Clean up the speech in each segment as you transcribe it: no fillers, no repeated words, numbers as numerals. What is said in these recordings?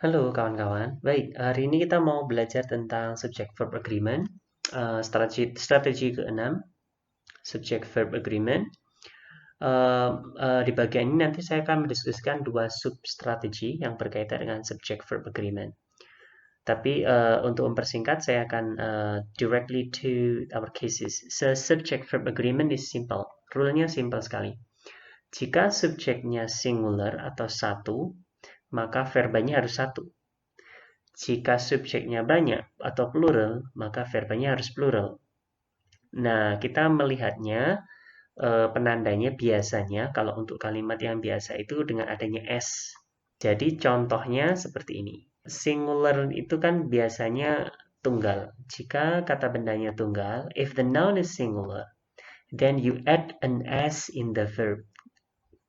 Halo kawan-kawan, baik hari ini kita mau belajar tentang subject verb agreement, strategi ke-6, subject verb agreement. Di bagian ini nanti saya akan mendiskusikan dua sub strategi yang berkaitan dengan subject verb agreement. Tapi untuk mempersingkat, saya akan directly to our cases. So subject verb agreement is simple, rule-nya simple sekali. Jika subjeknya singular atau satu, maka verbanya harus satu. Jika subjeknya banyak atau plural, maka verbanya harus plural. Nah, kita melihatnya penandanya biasanya kalau untuk kalimat yang biasa itu dengan adanya s. Jadi contohnya seperti ini. Singular itu kan biasanya tunggal. Jika kata bendanya tunggal, if the noun is singular, then you add an s in the verb.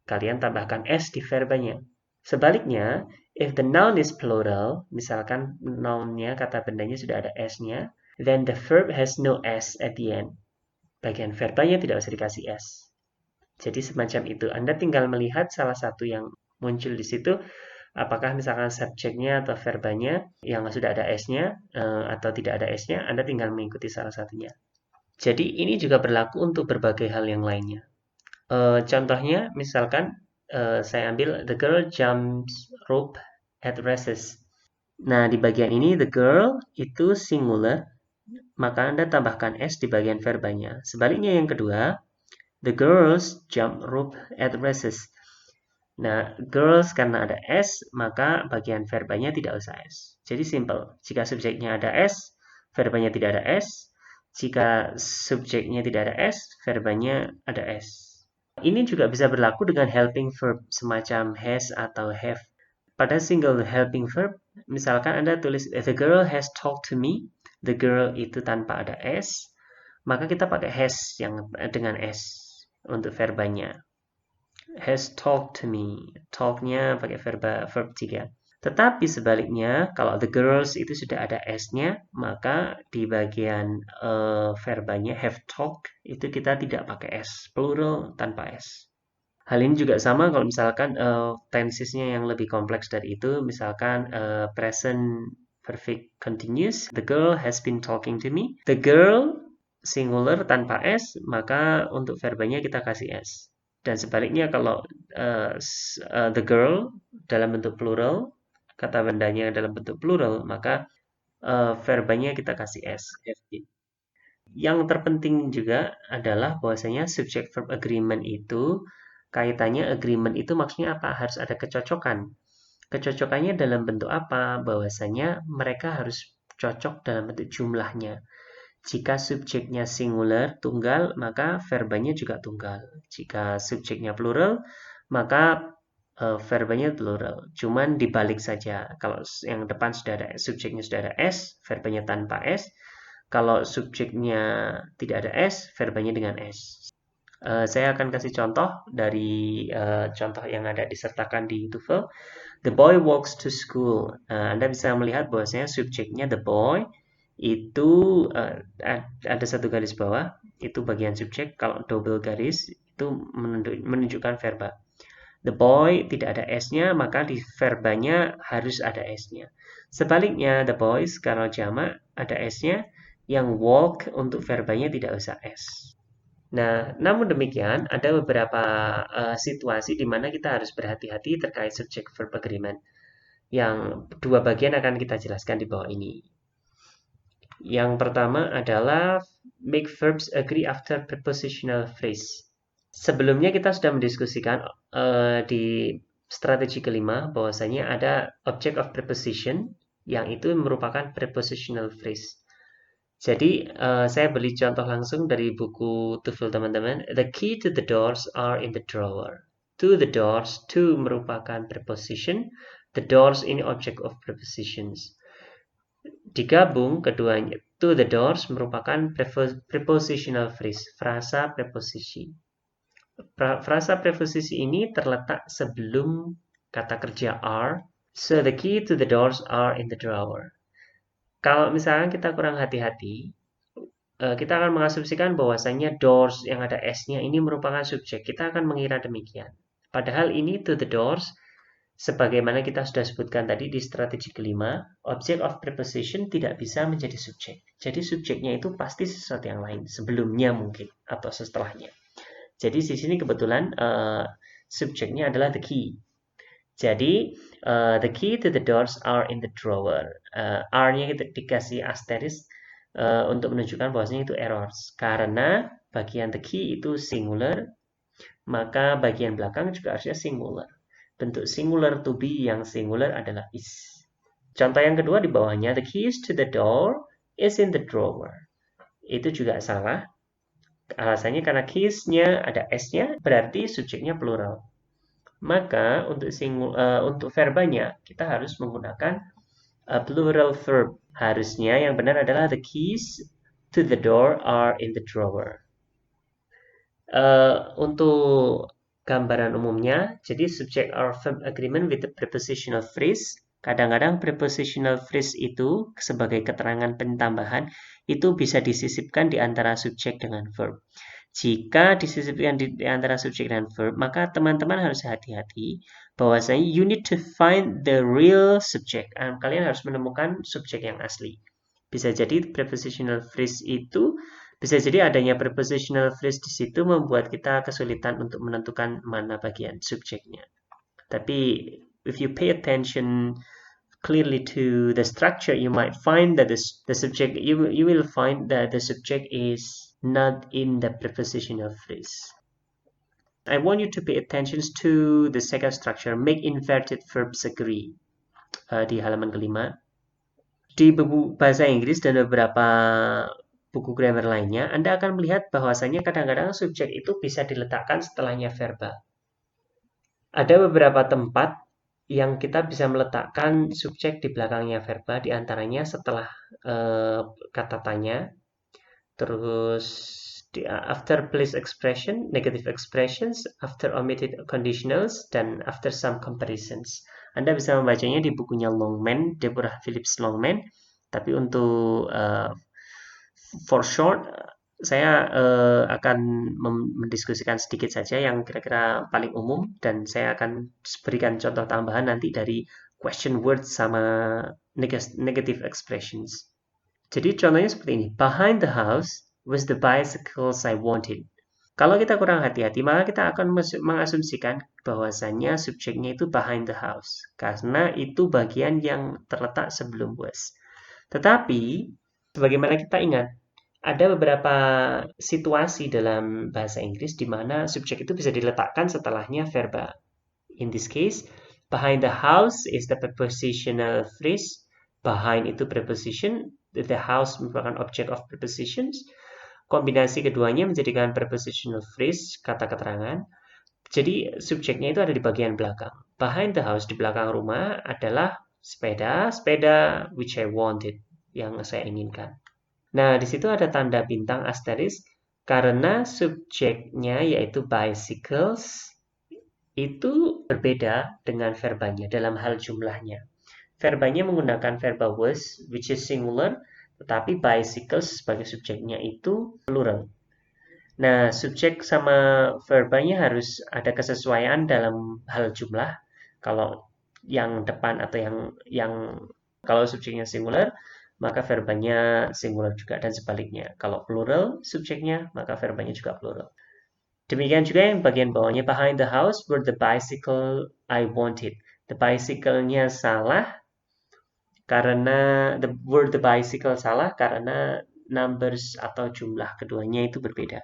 Kalian tambahkan s di verbanya. Sebaliknya, if the noun is plural, misalkan nounnya, kata bendanya sudah ada s-nya, then the verb has no s at the end. Bagian verbanya tidak usah dikasih s. Jadi semacam itu. Anda tinggal melihat salah satu yang muncul di situ, apakah misalkan subjeknya atau verbanya yang sudah ada s-nya atau tidak ada s-nya, Anda tinggal mengikuti salah satunya. Jadi ini juga berlaku untuk berbagai hal yang lainnya. Contohnya, misalkan saya ambil the girl jumps rope at races. Nah, di bagian ini the girl itu singular, maka Anda tambahkan s di bagian verbanya. Sebaliknya yang kedua, the girls jump rope at races. Nah, girls karena ada s, maka bagian verbanya tidak usah s. Jadi simple. Jika subjeknya ada s, verbanya tidak ada s. Jika subjeknya tidak ada s, verbanya ada s. Ini juga bisa berlaku dengan helping verb semacam has atau have. Pada single helping verb, misalkan Anda tulis the girl has talked to me, the girl itu tanpa ada s, maka kita pakai has yang dengan s untuk verbanya. Has talked to me, talk-nya pakai verb 3. Tetapi sebaliknya, kalau the girls itu sudah ada s-nya, maka di bagian verbanya have talked itu kita tidak pakai s, plural tanpa s. Hal ini juga sama kalau misalkan tensesnya yang lebih kompleks dari itu, misalkan present perfect continuous, the girl has been talking to me. The girl singular tanpa s, maka untuk verbanya kita kasih s. Dan sebaliknya kalau the girl dalam bentuk plural, kata bendanya dalam bentuk plural, maka verbanya kita kasih s. Yang terpenting juga adalah bahwasanya subject verb agreement itu kaitannya agreement itu maksudnya apa? Harus ada kecocokan. Kecocokannya dalam bentuk apa? Bahwasanya mereka harus cocok dalam bentuk jumlahnya. Jika subjeknya singular, tunggal, maka verbanya juga tunggal. Jika subjeknya plural, maka verbanya plural. Cuman dibalik saja. Kalau yang depan sudah ada subjeknya sudah ada s, verbanya tanpa s. Kalau subjeknya tidak ada s, verbanya dengan s. Saya akan kasih contoh dari contoh yang ada disertakan di TOEFL. The boy walks to school. Anda bisa melihat bahwasanya subjeknya the boy itu ada satu garis bawah, itu bagian subjek. Kalau double garis itu menunjukkan verba. The boy tidak ada s-nya, maka di verbanya harus ada s-nya. Sebaliknya, the boys kalau jamak ada s-nya, yang walk untuk verbanya tidak usah s. Nah, namun demikian, ada beberapa situasi di mana kita harus berhati-hati terkait subject verb agreement. Yang dua bagian akan kita jelaskan di bawah ini. Yang pertama adalah make verbs agree after prepositional phrase. Sebelumnya kita sudah mendiskusikan di strategi kelima bahwasanya ada object of preposition yang itu merupakan prepositional phrase. Jadi saya beri contoh langsung dari buku TOEFL teman-teman. The key to the doors are in the drawer. To the doors, to merupakan preposition. The doors ini object of prepositions. Digabung keduanya, to the doors merupakan prepositional phrase, frasa preposisi. Frasa preposisi ini terletak sebelum kata kerja are. So the key to the doors are in the drawer. Kalau misalnya kita kurang hati-hati, kita akan mengasumsikan bahwasanya doors yang ada s-nya ini merupakan subjek. Kita akan mengira demikian. Padahal ini to the doors Sebagaimana kita sudah sebutkan tadi di strategi kelima, object of preposition tidak bisa menjadi subjek. Jadi subjeknya itu pasti sesuatu yang lain, sebelumnya mungkin, atau setelahnya. Jadi di sini kebetulan subjeknya adalah the key. Jadi the key to the doors are in the drawer. R-nya kita dikasih asterisk untuk menunjukkan bahwasanya itu errors. Karena bagian the key itu singular, maka bagian belakang juga harusnya singular. Bentuk singular to be yang singular adalah is. Contoh yang kedua di bawahnya, the keys to the door is in the drawer. Itu juga salah. Alasannya karena keys-nya ada s-nya, berarti subjeknya plural. Maka untuk verbanya kita harus menggunakan plural verb. Harusnya yang benar adalah the keys to the door are in the drawer. Untuk gambaran umumnya, jadi subject or verb agreement with the prepositional phrase. Kadang-kadang prepositional phrase itu sebagai keterangan pentambahan itu bisa disisipkan di antara subjek dengan verb. Jika disisipkan di antara subjek dan verb, maka teman-teman harus hati-hati bahwasanya you need to find the real subject. Kalian harus menemukan subjek yang asli. Bisa jadi prepositional phrase itu bisa jadi adanya prepositional phrase di situ membuat kita kesulitan untuk menentukan mana bagian subjeknya. Tapi if you pay attention clearly to the structure, you might find that the subject you will find that the subject is not in the prepositional phrase. I want you to pay attention to the second structure, make inverted verbs agree. Di halaman kelima. Di buku bahasa Inggris dan beberapa buku grammar lainnya, Anda akan melihat bahwasanya kadang-kadang subjek itu bisa diletakkan setelahnya verba. Ada beberapa tempat yang kita bisa meletakkan subjek di belakangnya verba, di antaranya setelah kata tanya, terus after place expression, negative expressions, after omitted conditionals, dan after some comparisons. Anda bisa membacanya di bukunya Longman, Deborah Phillips Longman, tapi untuk for short, saya akan mendiskusikan sedikit saja yang kira-kira paling umum, dan saya akan berikan contoh tambahan nanti dari question words sama negative expressions. Jadi contohnya seperti ini. Behind the house was the bicycles I wanted. Kalau kita kurang hati-hati, maka kita akan mengasumsikan bahwasannya subjeknya itu behind the house, karena itu bagian yang terletak sebelum was. Tetapi, sebagaimana kita ingat, ada beberapa situasi dalam bahasa Inggris di mana subjek itu bisa diletakkan setelahnya verba. In this case, behind the house is the prepositional phrase. Behind itu preposition, the house merupakan object of prepositions. Kombinasi keduanya menjadikan prepositional phrase, kata keterangan. Jadi subjeknya itu ada di bagian belakang. Behind the house, di belakang rumah, adalah sepeda which I wanted, yang saya inginkan. Nah, di situ ada tanda bintang asterisk karena subjeknya yaitu bicycles itu berbeda dengan verbanya dalam hal jumlahnya. Verbanya menggunakan verba was which is singular, tetapi bicycles sebagai subjeknya itu plural. Nah, subjek sama verbanya harus ada kesesuaian dalam hal jumlah. Kalau yang depan atau yang kalau subjeknya singular, maka verbanya singular juga, dan sebaliknya. Kalau plural subjeknya, maka verbanya juga plural. Demikian juga yang bagian bawahnya, behind the house were the bicycle I wanted. The bicycle-nya salah karena the bicycle salah karena numbers atau jumlah keduanya itu berbeda.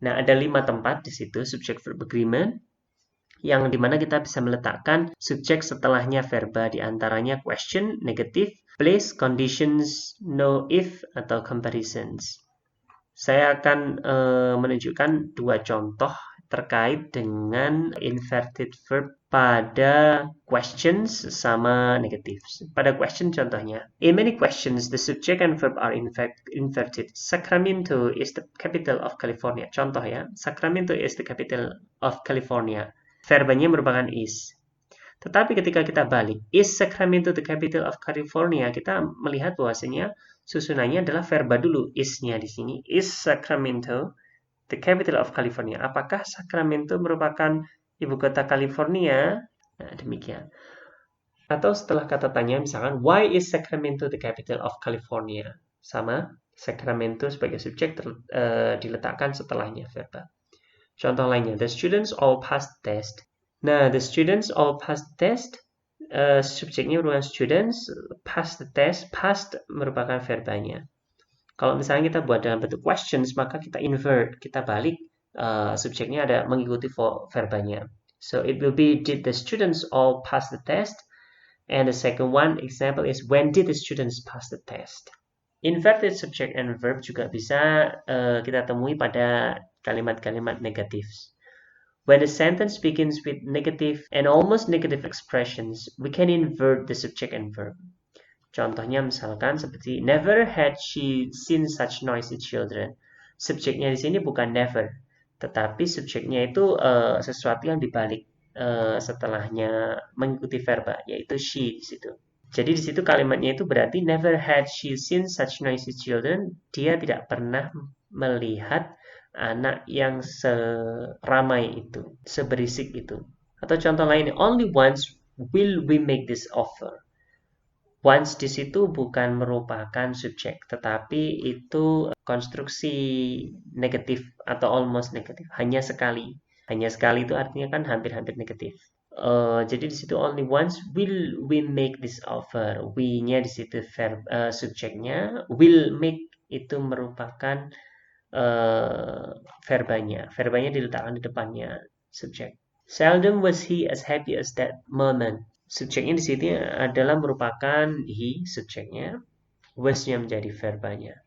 Nah, ada 5 tempat di situ subject verb agreement yang dimana kita bisa meletakkan subjek setelahnya verba, di antaranya question, negative, place, conditions, no, if, atau comparisons. Saya akan menunjukkan 2 contoh terkait dengan inverted verb pada questions sama negatives. Pada question contohnya, in many questions the subject and verb are in fact inverted. Sacramento is the capital of California. Contoh ya, Sacramento is the capital of California. Verbanya merupakan is. Tetapi ketika kita balik, is Sacramento the capital of California, kita melihat bahwasanya susunannya adalah verba dulu, is-nya di sini. Is Sacramento the capital of California? Apakah Sacramento merupakan ibu kota California? Nah, demikian. Atau setelah kata tanya, misalkan, why is Sacramento the capital of California? Sama, Sacramento sebagai subjek diletakkan setelahnya verba. Contoh lainnya, the students all passed the test. Nah, the students all passed the test. Subjeknya merupakan students, pass the test, passed merupakan verbanya. Kalau misalnya kita buat dalam bentuk questions, maka kita invert, kita balik, subjeknya ada mengikuti verbanya. So it will be, did the students all pass the test? And the second one example is, when did the students pass the test? Inverted subject and verb juga bisa kita temui pada kalimat-kalimat negatif. When the sentence begins with negative and almost negative expressions, we can invert the subject and verb. Contohnya misalkan seperti, never had she seen such noisy children. Subjeknya di sini bukan never, tetapi subjeknya itu sesuatu yang dibalik setelahnya mengikuti verba, yaitu she di situ. Jadi di situ kalimatnya itu berarti never had she seen such noisy children. Dia tidak pernah melihat anak yang seramai itu, seberisik itu. Atau contoh lainnya, only once will we make this offer. Once di situ bukan merupakan subjek, tetapi itu konstruksi negatif atau almost negatif. Hanya sekali. Hanya sekali itu artinya kan hampir-hampir negatif. Jadi di situ only once will we make this offer. We-nya di situ verb subjeknya. Will make itu merupakan verbanya. Verbanya diletakkan di depannya subjek. Seldom was he as happy as that moment. Subjeknya di sini adalah merupakan he, subjeknya. Was-nya menjadi verbanya.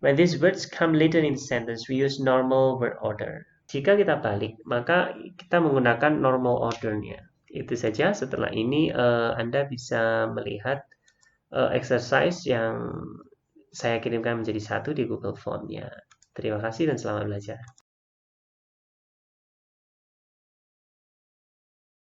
When these words come later in the sentence, we use normal word order. Jika kita balik, maka kita menggunakan normal order-nya. Itu saja. Setelah ini Anda bisa melihat exercise yang saya kirimkan menjadi satu di Google Form-nya. Terima kasih dan selamat belajar.